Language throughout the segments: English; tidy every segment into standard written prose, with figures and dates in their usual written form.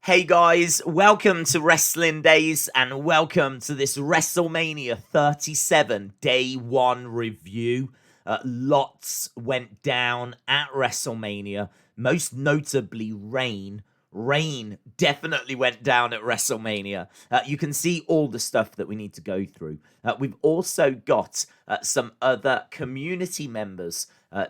Hey guys, welcome to Wrestling Daze and welcome to this WrestleMania 37 Day 1 review. Lots went down at WrestleMania, most notably Rain. Rain definitely went down at WrestleMania. You can see all the stuff that we need to go through. We've also got some other community members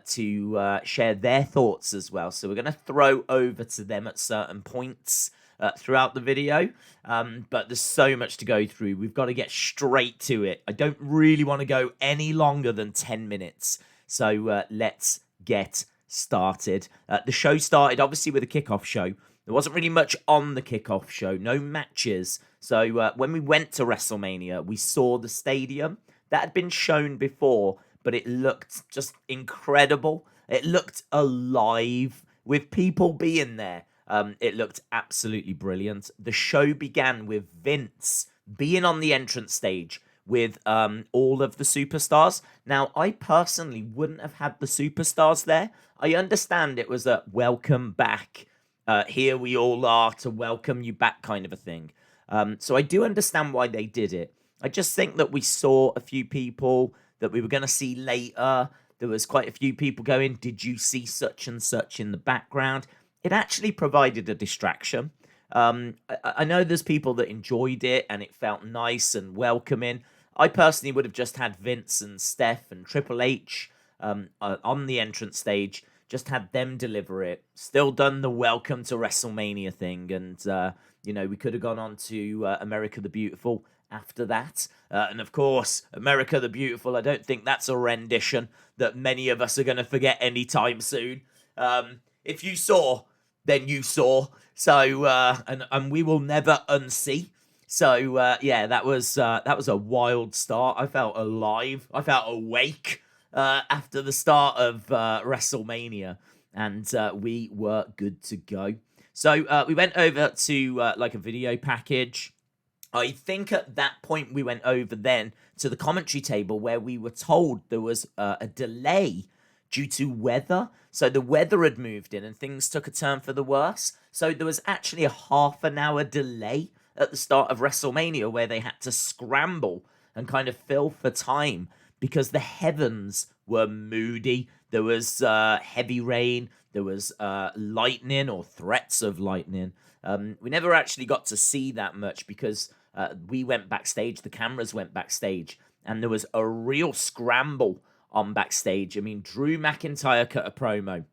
to share their thoughts as well. So we're going to throw over to them at certain points throughout the video, but there's so much to go through. We've got to get straight to it. I don't really want to go any longer than 10 minutes, so let's get started. The show started obviously with a kickoff show. There wasn't really much on the kickoff show, no matches. So when we went to WrestleMania, we saw the stadium. That had been shown before, but it looked just incredible. It looked alive with people being there. It looked absolutely brilliant. The show began with Vince being on the entrance stage with all of the superstars. Now, I personally wouldn't have had the superstars there. I understand it was a welcome back. Here we all are to welcome you back kind of a thing. So I do understand why they did it. I just think that we saw a few people that we were going to see later. There was quite a few people going, did you see such and such in the background? It actually provided a distraction. I know there's people that enjoyed it and it felt nice and welcoming. I personally would have just had Vince and Steph and Triple H on the entrance stage, just had them deliver it, still done the welcome to WrestleMania thing, and, we could have gone on to America the Beautiful after that. And of course, America the Beautiful, I don't think that's a rendition that many of us are going to forget anytime soon. If you saw, then you saw. So, and we will never unsee. So, that was a wild start. I felt alive. I felt awake after the start of WrestleMania, and we were good to go. So, we went over to like a video package. I think at that point we went over then to the commentary table where we were told there was a delay due to weather. So the weather had moved in and things took a turn for the worse. So there was actually a half an hour delay at the start of WrestleMania where they had to scramble and kind of fill for time because the heavens were moody. There was heavy rain. There was lightning or threats of lightning. We never actually got to see that much because we went backstage. The cameras went backstage and there was a real scramble on backstage. I mean, Drew McIntyre cut a promo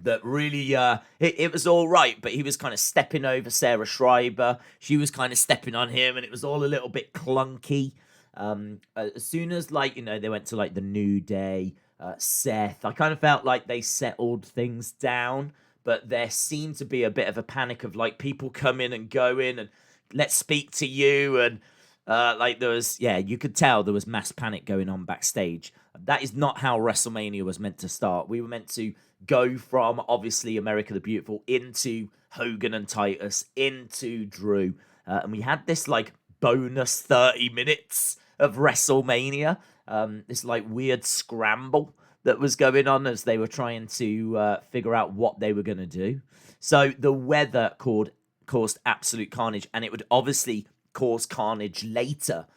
that really, it was all right, but he was kind of stepping over Sarah Schreiber. She was kind of stepping on him, and it was all a little bit clunky. As soon as, they went to, the New Day, Seth, I kind of felt like they settled things down, but there seemed to be a bit of a panic of, people coming and going, and let's speak to you, and there was, you could tell there was mass panic going on backstage. That is not how WrestleMania was meant to start. We were meant to go from, obviously, America the Beautiful into Hogan and Titus, into Drew. And we had this, bonus 30 minutes of WrestleMania. This, weird scramble that was going on as they were trying to figure out what they were going to do. So the weather caused absolute carnage, and it would obviously cause carnage later,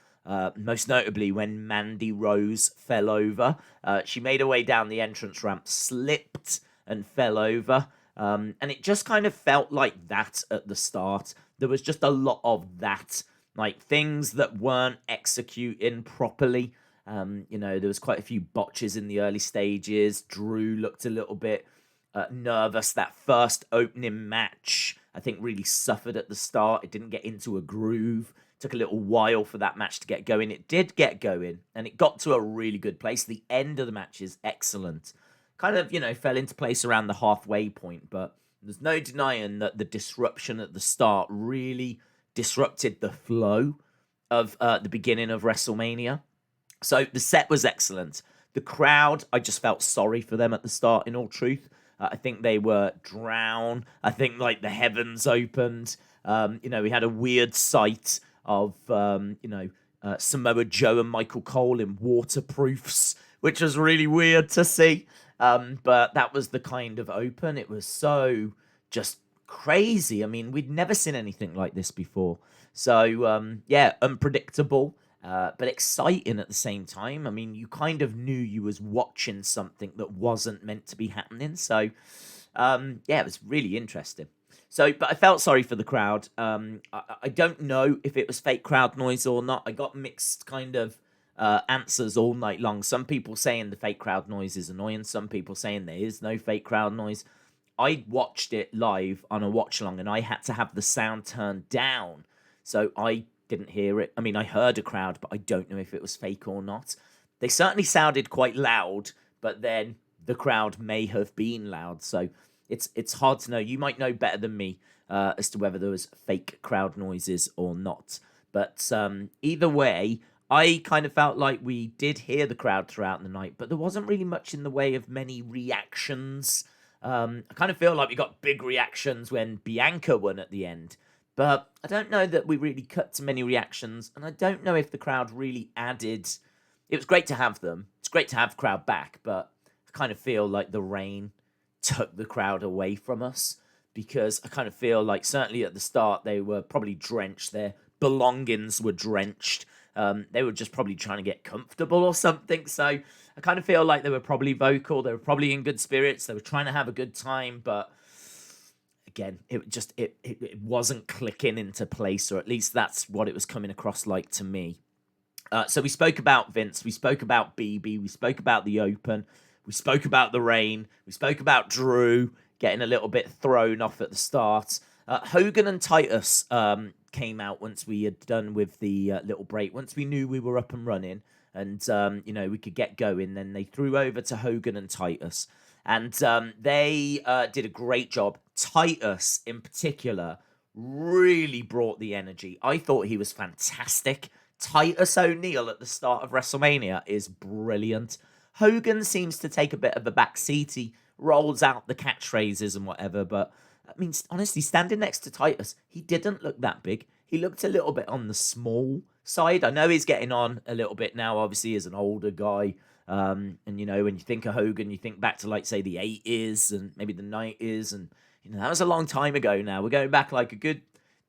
most notably when Mandy Rose fell over. She made her way down the entrance ramp, slipped and fell over, and it just kind of felt like that at the start. There was just a lot of that, things that weren't executing properly. There was quite a few botches in the early stages. Drew looked a little bit nervous. That first opening match, I think, really suffered at the start. It didn't get into a groove. Took a little while for that match to get going. It did get going, and it got to a really good place. The end of the match is excellent. Kind of, fell into place around the halfway point, but there's no denying that the disruption at the start really disrupted the flow of the beginning of WrestleMania. So the set was excellent. The crowd, I just felt sorry for them at the start, in all truth. I think they were drowned. I think, the heavens opened. We had a weird sight of, Samoa Joe and Michael Cole in waterproofs, which was really weird to see. But that was the kind of open. It was so just crazy. I mean, we'd never seen anything like this before. So, yeah, unpredictable, but exciting at the same time. I mean, you kind of knew you was watching something that wasn't meant to be happening. So, yeah, it was really interesting. So, but I felt sorry for the crowd. I don't know if it was fake crowd noise or not. I got mixed kind of answers all night long. Some people saying the fake crowd noise is annoying. Some people saying there is no fake crowd noise. I watched it live on a watch along, and I had to have the sound turned down, so I didn't hear it. I mean, I heard a crowd, but I don't know if it was fake or not. They certainly sounded quite loud, but then the crowd may have been loud, so it's hard to know. You might know better than me as to whether there was fake crowd noises or not. But either way, I kind of felt like we did hear the crowd throughout the night, but there wasn't really much in the way of many reactions. I kind of feel like we got big reactions when Bianca won at the end, but I don't know that we really cut to many reactions, and I don't know if the crowd really added. It was great to have them. It's great to have the crowd back, but I kind of feel like the rain took the crowd away from us, because I kind of feel like certainly at the start they were probably drenched. Their belongings were drenched. They were just probably trying to get comfortable or something. So I kind of feel like they were probably vocal. They were probably in good spirits. They were trying to have a good time. But again, it wasn't clicking into place, or at least that's what it was coming across like to me. So we spoke about Vince. We spoke about BB. We spoke about the Open. We spoke about the rain. We spoke about Drew getting a little bit thrown off at the start. Hogan and Titus came out once we had done with the little break. Once we knew we were up and running and, we could get going, then they threw over to Hogan and Titus. And they did a great job. Titus, in particular, really brought the energy. I thought he was fantastic. Titus O'Neil at the start of WrestleMania is brilliant. Hogan seems to take a bit of a backseat. He rolls out the catchphrases and whatever, but I mean, honestly, standing next to Titus, he didn't look that big. He looked a little bit on the small side. I know he's getting on a little bit now, obviously, as an older guy. And, when you think of Hogan, you think back to, like, say, the 80s and maybe the 90s. And, that was a long time ago now. We're going back, like, a good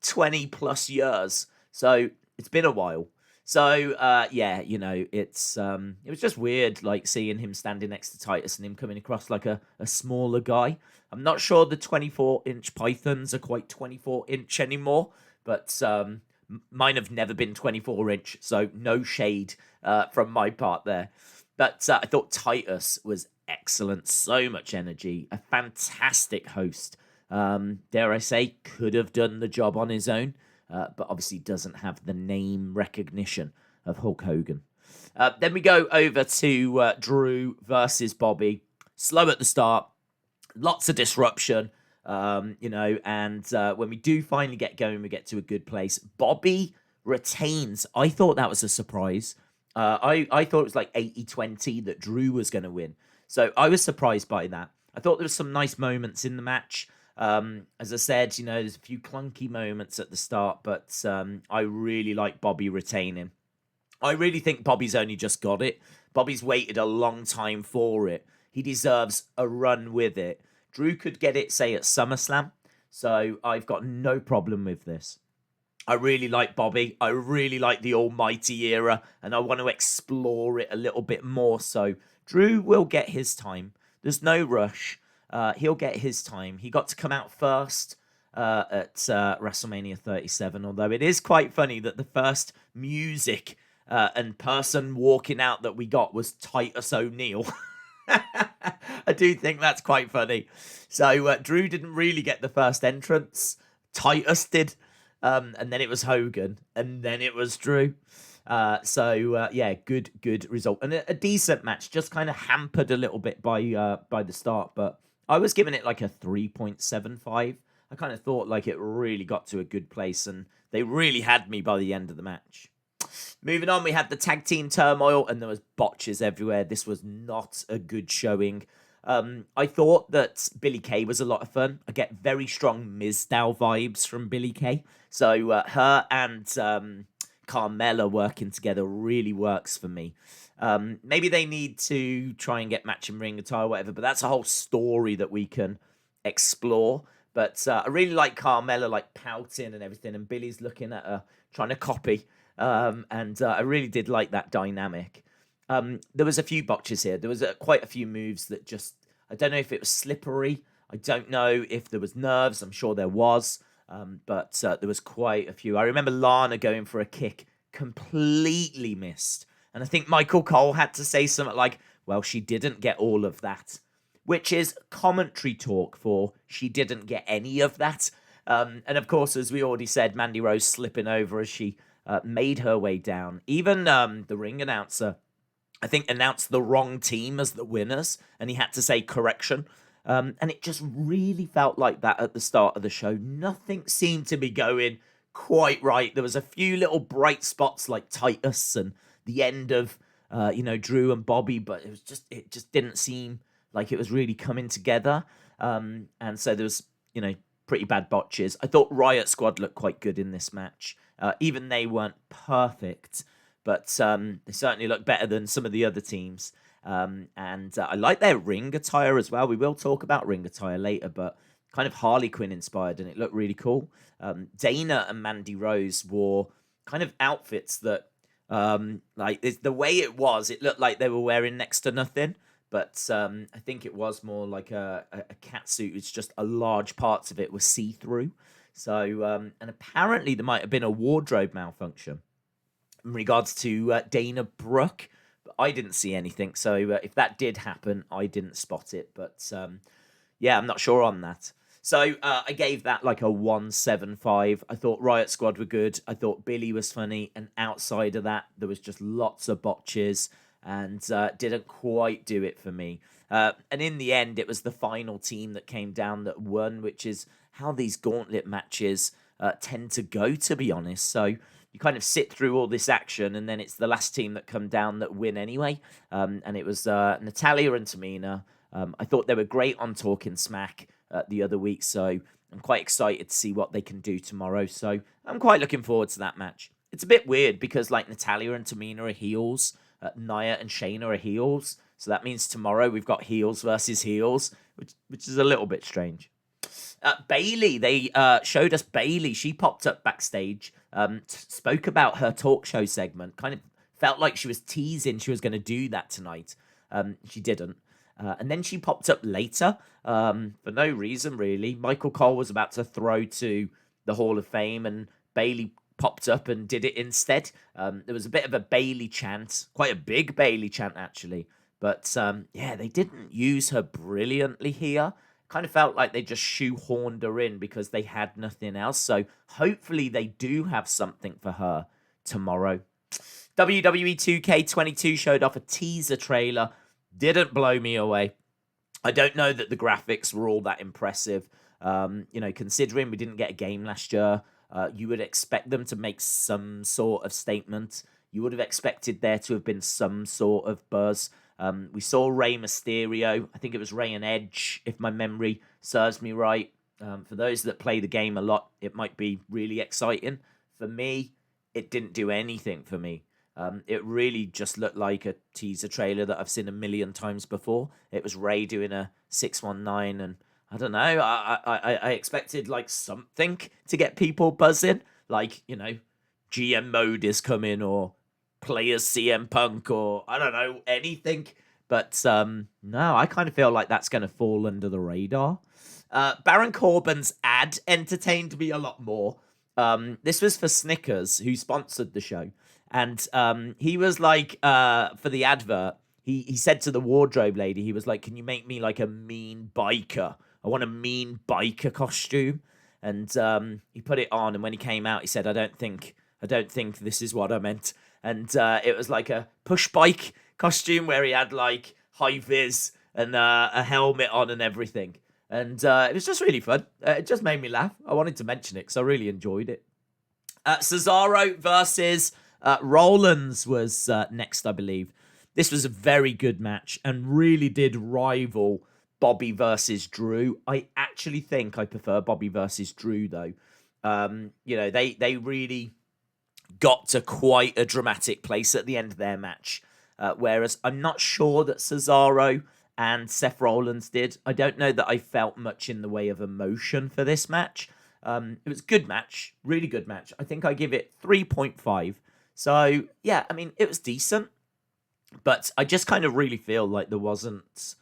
20-plus years. So it's been a while. So, yeah, it was just weird, like, seeing him standing next to Titus and him coming across like a smaller guy. I'm not sure the 24-inch pythons are quite 24-inch anymore, but mine have never been 24-inch, so no shade from my part there. But I thought Titus was excellent, so much energy, a fantastic host. Dare I say, could have done the job on his own. But obviously doesn't have the name recognition of Hulk Hogan. Then we go over to Drew versus Bobby. Slow at the start, lots of disruption, and when we do finally get going, we get to a good place. Bobby retains. I thought that was a surprise. I thought it was like 80-20 that Drew was going to win. So I was surprised by that. I thought there was some nice moments in the match. As I said, there's a few clunky moments at the start, but I really like Bobby retaining. I really think Bobby's only just got it. Bobby's waited a long time for it. He deserves a run with it. Drew could get it, say, at SummerSlam, so I've got no problem with this. I really like Bobby. I really like the Almighty era, and I want to explore it a little bit more. So Drew will get his time. There's no rush. He'll get his time. He got to come out first at WrestleMania 37, although it is quite funny that the first music and person walking out that we got was Titus O'Neil. I do think that's quite funny. So Drew didn't really get the first entrance. Titus did. And then it was Hogan. And then it was Drew. Yeah, good result. And a decent match, just kind of hampered a little bit by the start. But I was giving it like a 3.75. I kind of thought like it really got to a good place. And they really had me by the end of the match. Moving on, we had the tag team turmoil, and there was botches everywhere. This was not a good showing. I thought that Billie Kay was a lot of fun. I get very strong Mizdow vibes from Billie Kay. So her and Carmella working together really works for me. Maybe they need to try and get match and ring attire or whatever, but that's a whole story that we can explore. But I really like Carmella, like, pouting and everything, and Billie's looking at her, trying to copy. And I really did like that dynamic. There was a few botches here. There was quite a few moves that just, I don't know if it was slippery. I don't know if there was nerves. I'm sure there was. But there was quite a few. I remember Lana going for a kick, completely missed. And I think Michael Cole had to say something like, well, she didn't get all of that, which is commentary talk for she didn't get any of that. And of course, as we already said, Mandy Rose slipping over as she made her way down. Even the ring announcer, I think, announced the wrong team as the winners, and he had to say correction. And it just really felt like that at the start of the show. Nothing seemed to be going quite right. There was a few little bright spots like Titus and the end of, Drew and Bobby, but it just didn't seem like it was really coming together. And so there was, pretty bad botches. I thought Riott Squad looked quite good in this match. Even they weren't perfect, but they certainly looked better than some of the other teams. And I like their ring attire as well. We will talk about ring attire later, but kind of Harley Quinn inspired, and it looked really cool. Dana and Mandy Rose wore kind of outfits that, the way it was, it looked like they were wearing next to nothing. But I think it was more like a catsuit. It's just a large parts of it were see-through. So, and apparently there might have been a wardrobe malfunction in regards to Dana Brooke. But I didn't see anything. So if that did happen, I didn't spot it. But I'm not sure on that. So I gave that like a 1.75. I thought Riott Squad were good. I thought Billie was funny. And outside of that, there was just lots of botches. And didn't quite do it for me. And in the end, it was the final team that came down that won, which is how these gauntlet matches tend to go, to be honest. So you kind of sit through all this action, and then it's the last team that come down that win anyway. And it was Natalya and Tamina. I thought they were great on Talking Smack the other week, so I'm quite excited to see what they can do tomorrow. So I'm quite looking forward to that match. It's a bit weird because like Natalya and Tamina are heels. Nia and Shayna are heels. So that means tomorrow we've got heels versus heels, which is a little bit strange. Bailey, they showed us Bailey. She popped up backstage, spoke about her talk show segment, kind of felt like she was teasing she was going to do that tonight. She didn't. And then she popped up later for no reason, really. Michael Cole was about to throw to the Hall of Fame, and Bailey popped up and did it instead. There was a bit of a Bailey chant, quite a big Bailey chant, actually. But, they didn't use her brilliantly here. Kind of felt like they just shoehorned her in because they had nothing else. So hopefully they do have something for her tomorrow. WWE 2K22 showed off a teaser trailer. Didn't blow me away. I don't know that the graphics were all that impressive. Considering we didn't get a game last year, you would expect them to make some sort of statement. You would have expected there to have been some sort of buzz. We saw Rey Mysterio. I think it was Rey and Edge, if my memory serves me right. For those that play the game a lot, it might be really exciting. For me, it didn't do anything for me. It really just looked like a teaser trailer that I've seen a million times before. It was Rey doing a 619, and I don't know. I expected like something to get people buzzing, like GM mode is coming, or players CM Punk, or I don't know, anything. But no, I kind of feel like that's going to fall under the radar. Baron Corbin's ad entertained me a lot more. This was for Snickers, who sponsored the show. And he was like, for the advert, he said to the wardrobe lady, he was like, can you make me like a mean biker? I want a mean biker costume. And he put it on, and when he came out, he said, I don't think this is what I meant. And it was like a push bike costume where he had like high vis and a helmet on and everything. And it was just really fun. It just made me laugh. I wanted to mention it because I really enjoyed it. Cesaro versus Rollins was next, I believe. This was a very good match and really did rival Bobby versus Drew. I actually think I prefer Bobby versus Drew, though. They really got to quite a dramatic place at the end of their match. Whereas I'm not sure that Cesaro and Seth Rollins did. I don't know that I felt much in the way of emotion for this match. It was a good match, really good match. I think I give it 3.5. So, yeah, I mean, it was decent, but I just kind of really feel like there wasn't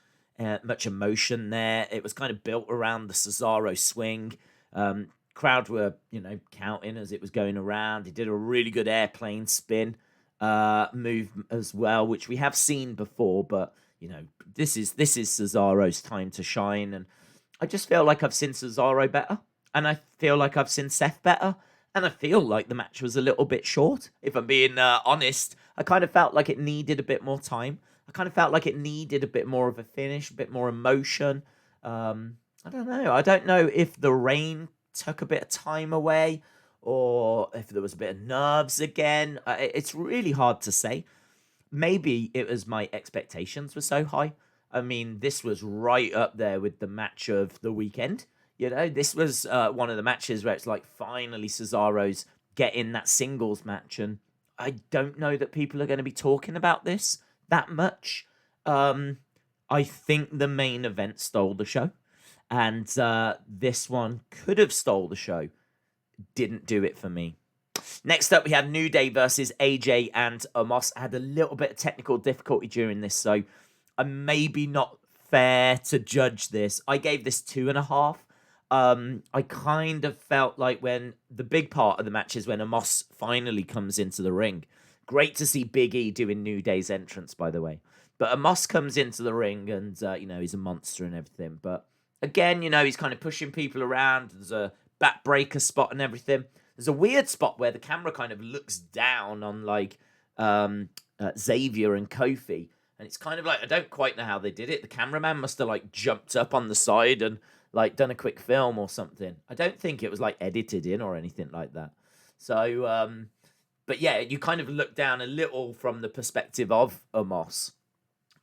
much emotion there. It was kind of built around the Cesaro swing. Crowd were, counting as it was going around. He did a really good airplane spin move as well, which we have seen before, but this is Cesaro's time to shine, and I just feel like I've seen Cesaro better, and I feel like I've seen Seth better, and I feel like the match was a little bit short. If I'm being honest, I kind of felt like it needed a bit more time. I kind of felt like it needed a bit more of a finish, a bit more emotion. I don't know. I don't know if the rain took a bit of time away, or if there was a bit of nerves again. It's really hard to say. Maybe it was my expectations were so high. I mean, this was right up there with the match of the weekend. This was one of the matches where it's like finally Cesaro's getting that singles match, and I don't know that people are going to be talking about this that much. I think the main event stole the show, and this one could have stole the show. Didn't do it for me. Next up, we had New Day versus AJ and Omas. I had a little bit of technical difficulty during this, so I'm maybe not fair to judge this. I gave this 2.5. I kind of felt like when the big part of the match is when Omas finally comes into the ring. Great to see Big E doing New Day's entrance, by the way. But Omas comes into the ring and, he's a monster and everything. But again, he's kind of pushing people around. There's a backbreaker spot and everything. There's a weird spot where the camera kind of looks down on Xavier and Kofi. And it's kind of like, I don't quite know how they did it. The cameraman must have jumped up on the side and done a quick film or something. I don't think it was edited in or anything like that. So, but yeah, you kind of look down a little from the perspective of Omos,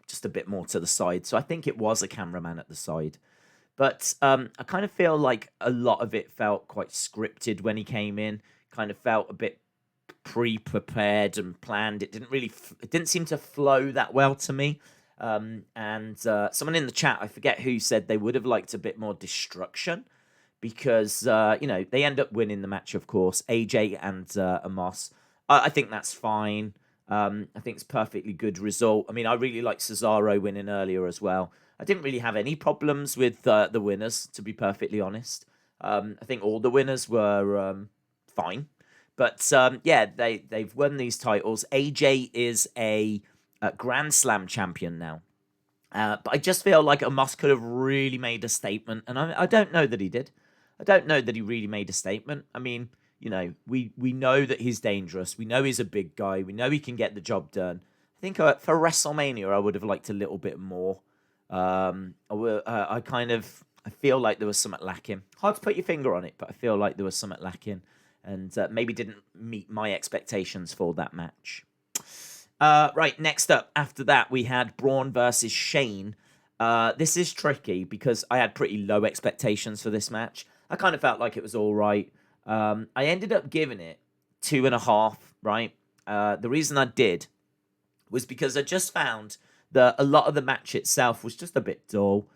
just a bit more to the side. So I think it was a cameraman at the side. But I kind of feel like a lot of it felt quite scripted when he came in. Kind of felt a bit pre-prepared and planned. It didn't seem to flow that well to me. And someone in the chat, I forget who, said they would have liked a bit more destruction because, they end up winning the match, of course. AJ and Omas. I think that's fine. I think it's a perfectly good result. I mean, I really like Cesaro winning earlier as well. I didn't really have any problems with the winners, to be perfectly honest. I think all the winners were fine. But, they've won these titles. AJ is a Grand Slam champion now. But I just feel like Omos could have really made a statement. And I don't know that he did. I don't know that he really made a statement. I mean, we know that he's dangerous. We know he's a big guy. We know he can get the job done. I think for WrestleMania, I would have liked a little bit more. I feel like there was something lacking. Hard to put your finger on it, but I feel like there was something lacking, and maybe didn't meet my expectations for that match. Right, next up, after that, we had Braun versus Shane. This is tricky because I had pretty low expectations for this match. I kind of felt like it was all right. I ended up giving it 2.5, right? The reason I did was because I just found that a lot of the match itself was just a bit dull.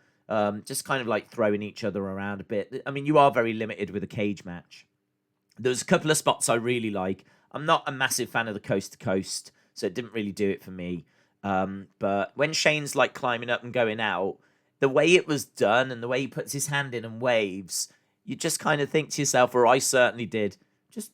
Just kind of throwing each other around a bit. I mean, you are very limited with a cage match. There's a couple of spots I really like. I'm not a massive fan of the coast to coast, so it didn't really do it for me. But when Shane's climbing up and going out, the way it was done and the way he puts his hand in and waves, you just kind of think to yourself, or I certainly did, just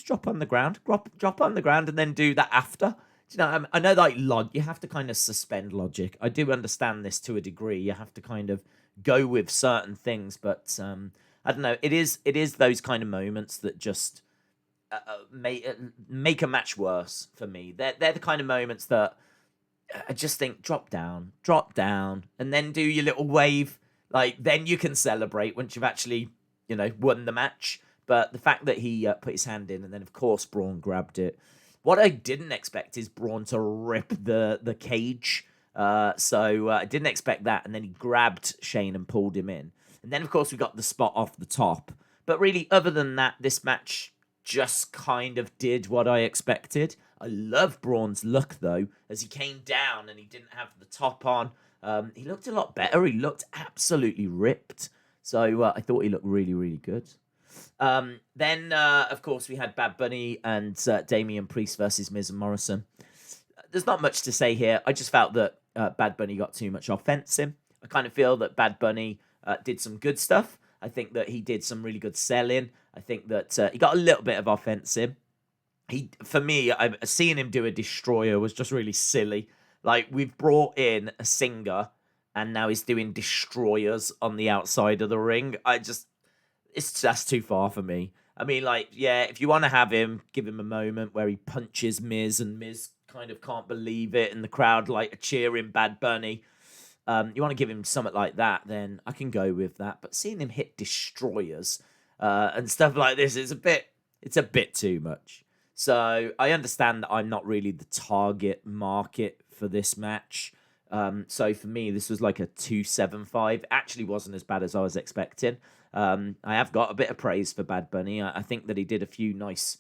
drop on the ground, drop on the ground, and then do that after. I know you have to kind of suspend logic. I do understand this to a degree. You have to kind of go with certain things, but I don't know. It is those kind of moments that just make a match worse for me. They're the kind of moments that I just think drop down, and then do your little wave. Then you can celebrate once you've actually won the match. But the fact that he put his hand in, and then of course Braun grabbed it. What I didn't expect is Braun to rip the cage. So I didn't expect that. And then he grabbed Shane and pulled him in. And then, of course, we got the spot off the top. But really, other than that, this match just kind of did what I expected. I love Braun's look, though, as he came down and he didn't have the top on. He looked a lot better. He looked absolutely ripped. So I thought he looked really, really good. Then, of course, we had Bad Bunny and Damian Priest versus Miz and Morrison. There's not much to say here. I just felt that Bad Bunny got too much offense in. I kind of feel that Bad Bunny did some good stuff. I think that he did some really good selling. I think that he got a little bit of offense in. For me, seeing him do a destroyer was just really silly. Like, we've brought in a singer, and now he's doing destroyers on the outside of the ring. That's too far for me. I mean, like, yeah, if you want to have him, give him a moment where he punches Miz, and Miz kind of can't believe it, and the crowd like are cheering Bad Bunny. You want to give him something like that, then I can go with that. But seeing him hit destroyers and stuff like this it's a bit too much. So I understand that I'm not really the target market for this match. So for me, this was like a 2.75. Actually wasn't as bad as I was expecting. I have got a bit of praise for Bad Bunny. I think that he did a few nice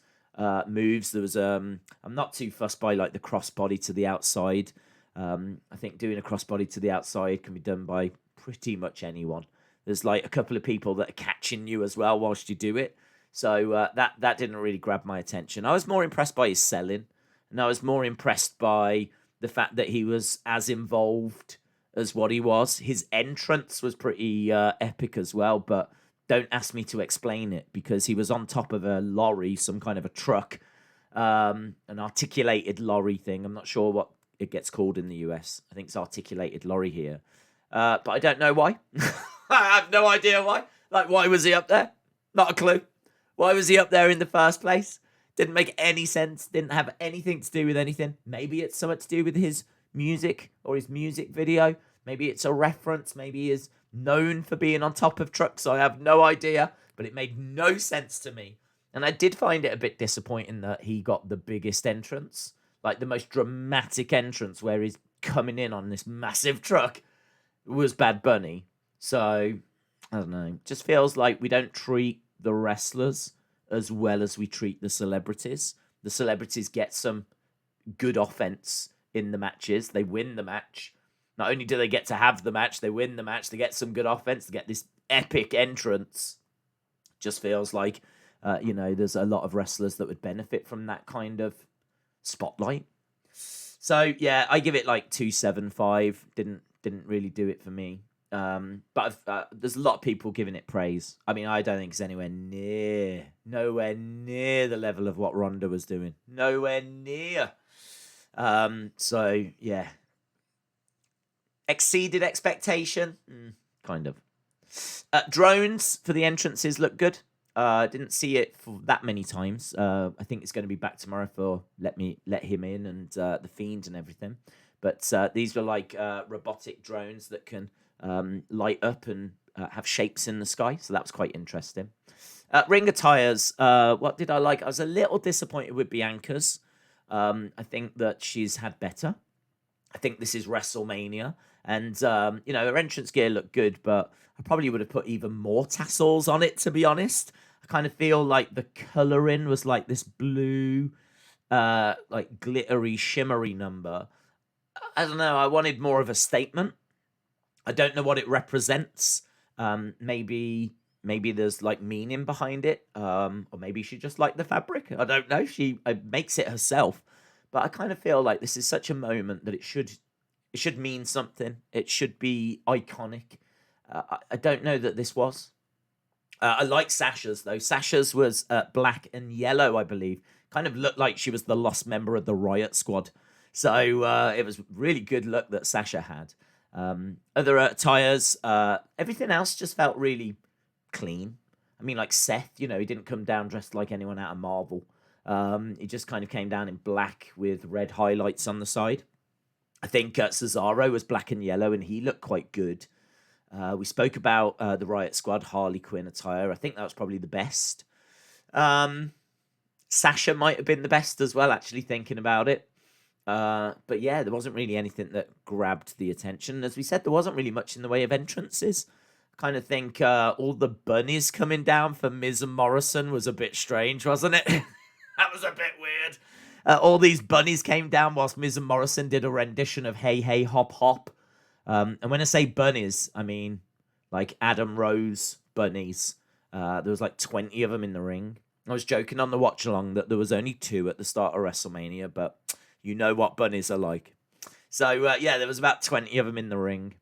moves. There was I'm not too fussed by like the crossbody to the outside. I think doing a crossbody to the outside can be done by pretty much anyone. There's like a couple of people that are catching you as well whilst you do it. So that didn't really grab my attention. I was more impressed by his selling, and I was more impressed by the fact that he was as involved as what he was. His entrance was pretty epic as well, but don't ask me to explain it because he was on top of a lorry, some kind of a truck, an articulated lorry thing. I'm not sure what it gets called in the US. I think it's articulated lorry here. But I don't know why. I have no idea why. Like, why was he up there? Not a clue. Why was he up there in the first place? Didn't make any sense. Didn't have anything to do with anything. Maybe it's something to do with his music or his music video. Maybe it's a reference. Maybe he is known for being on top of trucks. I have no idea. But it made no sense to me. And I did find it a bit disappointing that he got the biggest entrance. Like the most dramatic entrance where he's coming in on this massive truck was Bad Bunny. So, I don't know. Just feels like we don't treat the wrestlers as well as we treat the celebrities. The celebrities get some good offense in the matches. They win the match. Not only do they get to have the match, they win the match. They get some good offense. They get this epic entrance. Just feels like, there's a lot of wrestlers that would benefit from that kind of spotlight. So, yeah, I give it like 2.75. Didn't really do it for me. But there's a lot of people giving it praise. I mean, I don't think it's nowhere near the level of what Ronda was doing. Nowhere near. So, yeah. Exceeded expectation? Kind of. Drones for the entrances look good. Didn't see it for that many times. I think it's going to be back tomorrow for Let Him In and The Fiend and everything. But these were like robotic drones that can light up and have shapes in the sky. So that was quite interesting. Ring attires. What did I like? I was a little disappointed with Bianca's. I think that she's had better. I think this is WrestleMania. And, her entrance gear looked good, but I probably would have put even more tassels on it, to be honest. I kind of feel like the colouring was like this blue, like glittery, shimmery number. I don't know. I wanted more of a statement. I don't know what it represents. Maybe there's like meaning behind it. Or maybe she just liked the fabric. I don't know. She makes it herself. But I kind of feel like this is such a moment that it should mean something. It should be iconic. I don't know that this was. I like Sasha's, though. Sasha's was black and yellow, I believe. Kind of looked like she was the lost member of the Riott squad. So it was really good look that Sasha had. Other attires, everything else just felt really clean. I mean, like Seth, he didn't come down dressed like anyone out of Marvel. He just kind of came down in black with red highlights on the side. I think Cesaro was black and yellow, and he looked quite good. We spoke about the Riott Squad, Harley Quinn attire. I think that was probably the best. Sasha might have been the best as well, actually, thinking about it. But yeah, there wasn't really anything that grabbed the attention. As we said, there wasn't really much in the way of entrances. I kind of think all the bunnies coming down for Miz and Morrison was a bit strange, wasn't it? That was a bit weird. All these bunnies came down whilst Miz and Morrison did a rendition of Hey Hey Hop Hop. And when I say bunnies, I mean like Adam Rose bunnies. There was like 20 of them in the ring. I was joking on the watch along that there was only 2 at the start of WrestleMania, but you know what bunnies are like. So yeah, there was about 20 of them in the ring.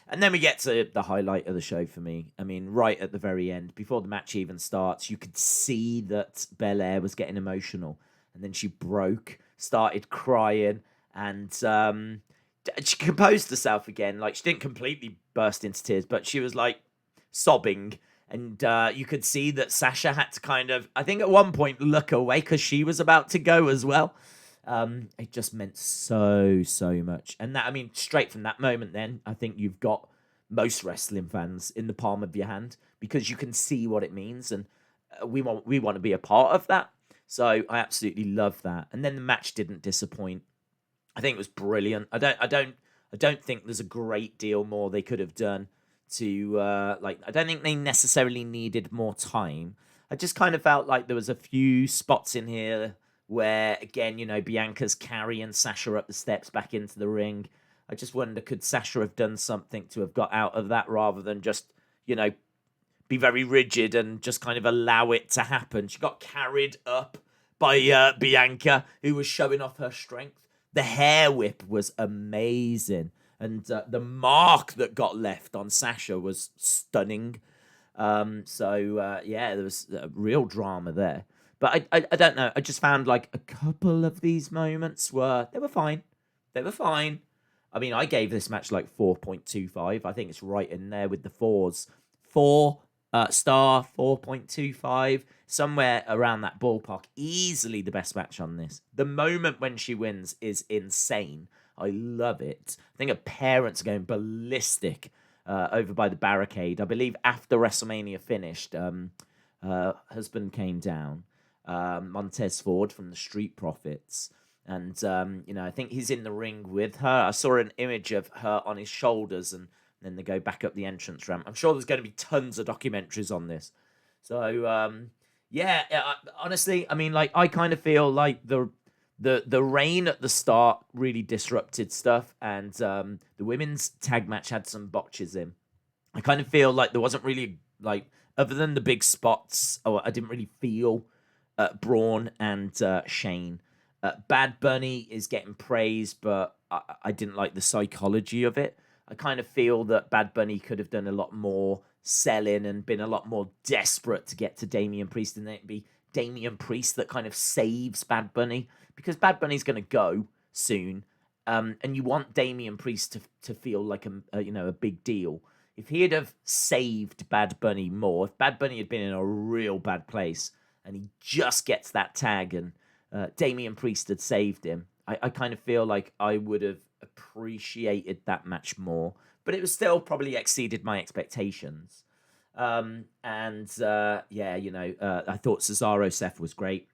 And then we get to the highlight of the show for me. I mean, right at the very end, before the match even starts, you could see that Belair was getting emotional. And then she broke, started crying, and she composed herself again. Like, she didn't completely burst into tears, but she was, like, sobbing. And you could see that Sasha had to kind of, I think at one point, look away because she was about to go as well. It just meant so much. And that, I mean, straight from that moment then, I think you've got most wrestling fans in the palm of your hand because you can see what it means, and we want to be a part of that. So I absolutely love that. And then the match didn't disappoint. I think it was brilliant. I don't think there's a great deal more they could have done to I don't think they necessarily needed more time. I just kind of felt like there was a few spots in here where, again, you know, Bianca's carrying Sasha up the steps back into the ring. I just wonder, could Sasha have done something to have got out of that rather than just, you know, be very rigid and just kind of allow it to happen? She got carried up by Bianca, who was showing off her strength. The hair whip was amazing. And the mark that got left on Sasha was stunning. Yeah, there was real drama there. But I don't know. I just found like a couple of these moments they were fine. They were fine. I mean, I gave this match like 4.25. I think it's right in there with the 4s. 4-star, 4.25, somewhere around that ballpark. Easily the best match on this. The moment when she wins is insane. I love it. I think her parents are going ballistic over by the barricade. I believe after WrestleMania finished, her husband came down. Montez Ford from the Street Profits, and you know, I think he's in the ring with her. I saw an image of her on his shoulders, and then they go back up the entrance ramp. I'm sure there's going to be tons of documentaries on this. So honestly, I mean, like, I kind of feel like the rain at the start really disrupted stuff, and the women's tag match had some botches in. I kind of feel like there wasn't really, like, other than the big spots, I didn't really feel Braun and Shane. Bad Bunny is getting praised, but I didn't like the psychology of it. I kind of feel that Bad Bunny could have done a lot more selling and been a lot more desperate to get to Damian Priest, and then it'd be Damian Priest that kind of saves Bad Bunny, because Bad Bunny's going to go soon, and you want Damian Priest to feel like a big deal. If he had have saved Bad Bunny more, if Bad Bunny had been in a real bad place, and he just gets that tag, and Damian Priest had saved him, I kind of feel like I would have appreciated that match more. But it was still probably exceeded my expectations. I thought Cesaro Seth was great.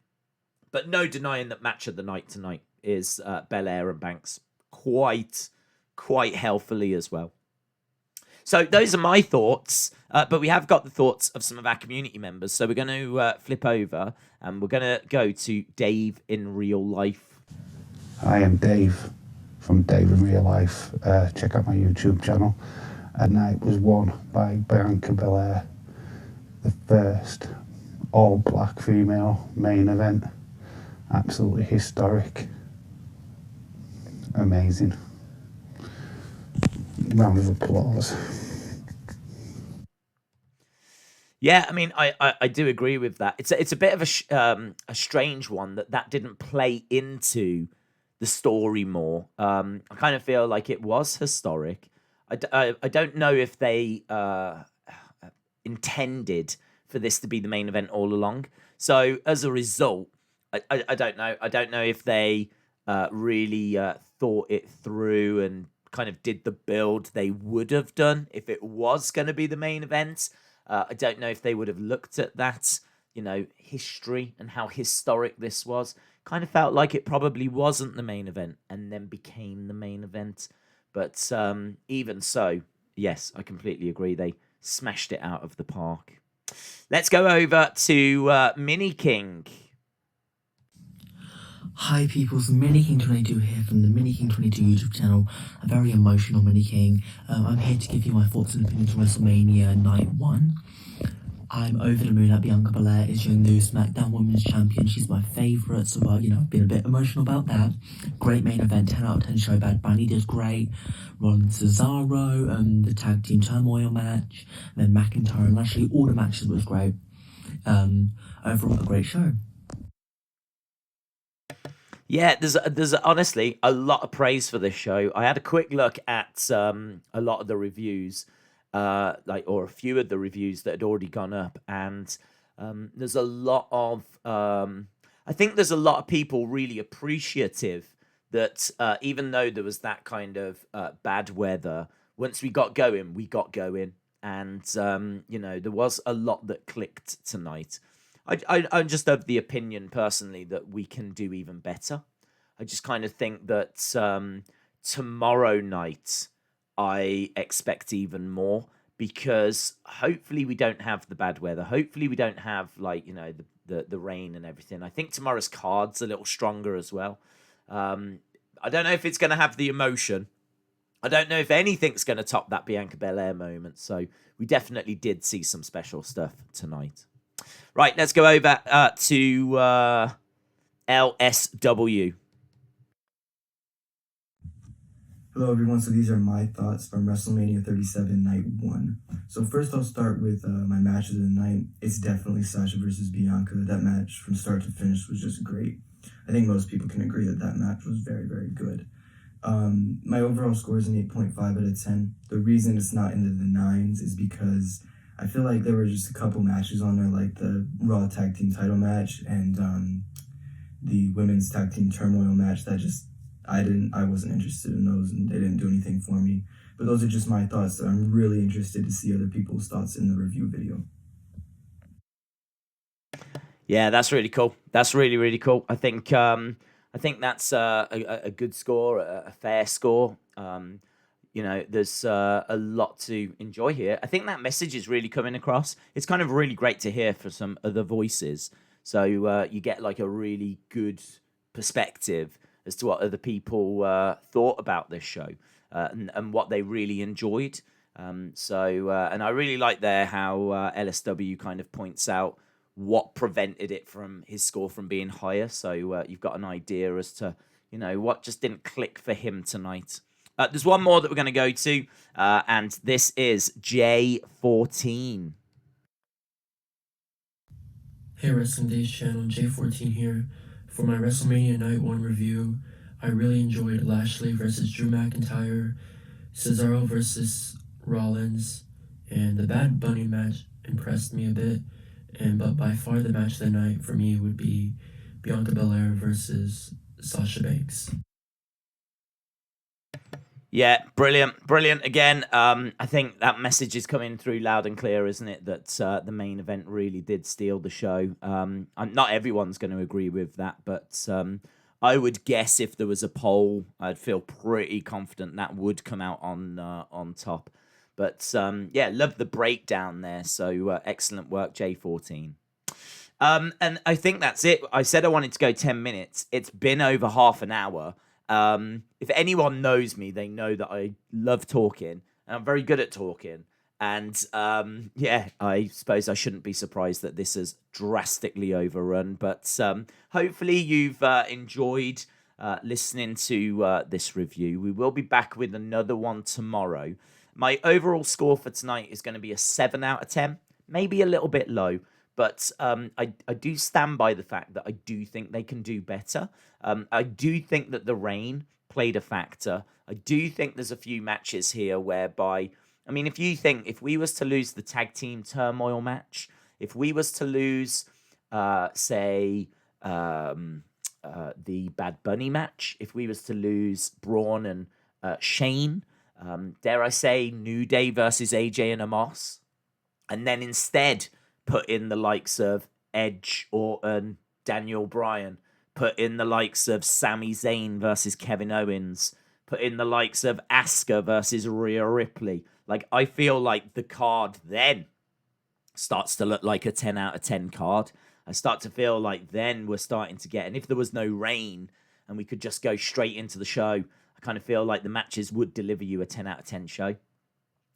But no denying that match of the night tonight is Belair and Banks quite healthily as well. So those are my thoughts, but we have got the thoughts of some of our community members. So we're going to flip over and we're going to go to Dave in Real Life. I am Dave from Dave in Real Life. Check out my YouTube channel. At night was won by Bianca Belair, the first all-black female main event. Absolutely historic. Amazing. Round of applause. Yeah, I mean, I do agree with that. It's a bit of a strange one that didn't play into the story more. I kind of feel like it was historic. I don't know if they intended for this to be the main event all along. So as a result, I don't know. I don't know if they really thought it through and kind of did the build they would have done if it was going to be the main event. I don't know if they would have looked at that, history and how historic this was. Kind of felt like it probably wasn't the main event and then became the main event. But even so, yes, I completely agree. They smashed it out of the park. Let's go over to Mini King. Hi peoples, Mini King 22 here from the Mini King 22 YouTube channel, a very emotional Mini King. I'm here to give you my thoughts and opinions on WrestleMania Night 1. I'm over the moon that Bianca Belair is your new Smackdown Women's Champion. She's my favourite, so I've been a bit emotional about that. Great main event, 10 out of 10 show. Bad Bunny did great. Rollins, Cesaro, the tag team turmoil match, then McIntyre and Lashley, all the matches was great. Overall, a great show. Yeah, there's honestly a lot of praise for this show. I had a quick look at a lot of the reviews, or a few of the reviews that had already gone up, and there's a lot of I think there's a lot of people really appreciative that even though there was that kind of bad weather, once we got going, and there was a lot that clicked tonight. I'm just of the opinion personally that we can do even better. I just kind of think that tomorrow night I expect even more because hopefully we don't have the bad weather. Hopefully we don't have the rain and everything. I think tomorrow's card's a little stronger as well. I don't know if it's going to have the emotion. I don't know if anything's going to top that Bianca Belair moment. So we definitely did see some special stuff tonight. Right, let's go over to LSW. Hello everyone, so these are my thoughts from WrestleMania 37 Night 1. So first I'll start with my match of the night. It's definitely Sasha versus Bianca. That match from start to finish was just great. I think most people can agree that that match was very, very good. My overall score is an 8.5 out of 10. The reason it's not into the 9s is because I feel like there were just a couple matches on there, like the Raw Tag Team title match and the Women's Tag Team Turmoil match that just, I wasn't interested in those and they didn't do anything for me. But those are just my thoughts. So I'm really interested to see other people's thoughts in the review video. Yeah, that's really cool. That's really, really cool. I think that's a good score, a fair score. There's a lot to enjoy here. I think that message is really coming across. It's kind of really great to hear for some other voices. So you get like a really good perspective as to what other people thought about this show and what they really enjoyed. And I really like there how LSW kind of points out what prevented his score from being higher. So you've got an idea as to, what just didn't click for him tonight. There's one more that we're going to go to, and this is J14. Hey Wrestling Daze channel, J14 here. For my WrestleMania Night 1 review, I really enjoyed Lashley versus Drew McIntyre, Cesaro versus Rollins, and the Bad Bunny match impressed me a bit. But by far the match of the night for me would be Bianca Belair versus Sasha Banks. Yeah, brilliant again. I think that message is coming through loud and clear, isn't it? That the main event really did steal the show. Not everyone's going to agree with that, but I would guess if there was a poll, I'd feel pretty confident that would come out on top. But love the breakdown there. So excellent work, J14. And I think that's it. I said I wanted to go 10 minutes. It's been over half an hour. If anyone knows me, they know that I love talking and I'm very good at talking. And I suppose I shouldn't be surprised that this is drastically overrun. But hopefully you've enjoyed listening to this review. We will be back with another one tomorrow. My overall score for tonight is going to be a 7 out of 10, maybe a little bit low. But I do stand by the fact that I do think they can do better. I do think that the rain played a factor. I do think there's a few matches here whereby, if we was to lose the tag team turmoil match, if we was to lose, the Bad Bunny match, if we was to lose Braun and Shane, dare I say New Day versus Aj and Omas, and then instead put in the likes of Edge, Orton, Daniel Bryan, put in the likes of Sami Zayn versus Kevin Owens, put in the likes of Asuka versus Rhea Ripley. Like, I feel like the card then starts to look like a 10 out of 10 card. I start to feel like then we're starting to get, and if there was no rain and we could just go straight into the show, I kind of feel like the matches would deliver you a 10 out of 10 show.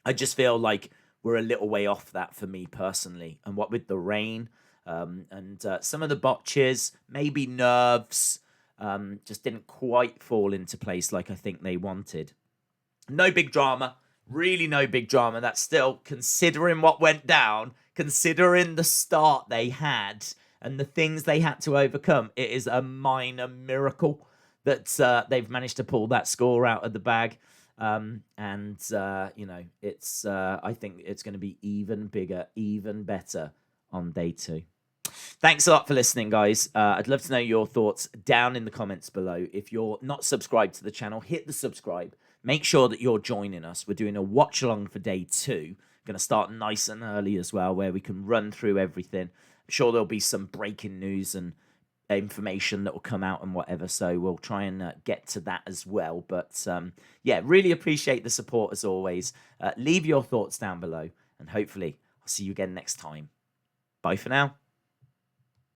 I just feel like we're a little way off that for me personally. And what with the rain and some of the botches, maybe nerves, just didn't quite fall into place like I think they wanted. No big drama. Really no big drama. That's still, considering what went down, considering the start they had and the things they had to overcome, it is a minor miracle that they've managed to pull that score out of the bag. It's I think it's going to be even bigger, even better on day 2. Thanks a lot for listening, guys. I'd love to know your thoughts down in the comments below. If you're not subscribed to the channel, hit the subscribe. Make sure that you're joining us. We're doing a watch along for day 2. Going to start nice and early as well, where we can run through everything. I'm sure there'll be some breaking news and information that will come out and whatever, so we'll try and get to that as well. But really appreciate the support as always. Leave your thoughts down below, and hopefully I'll see you again next time. Bye for now.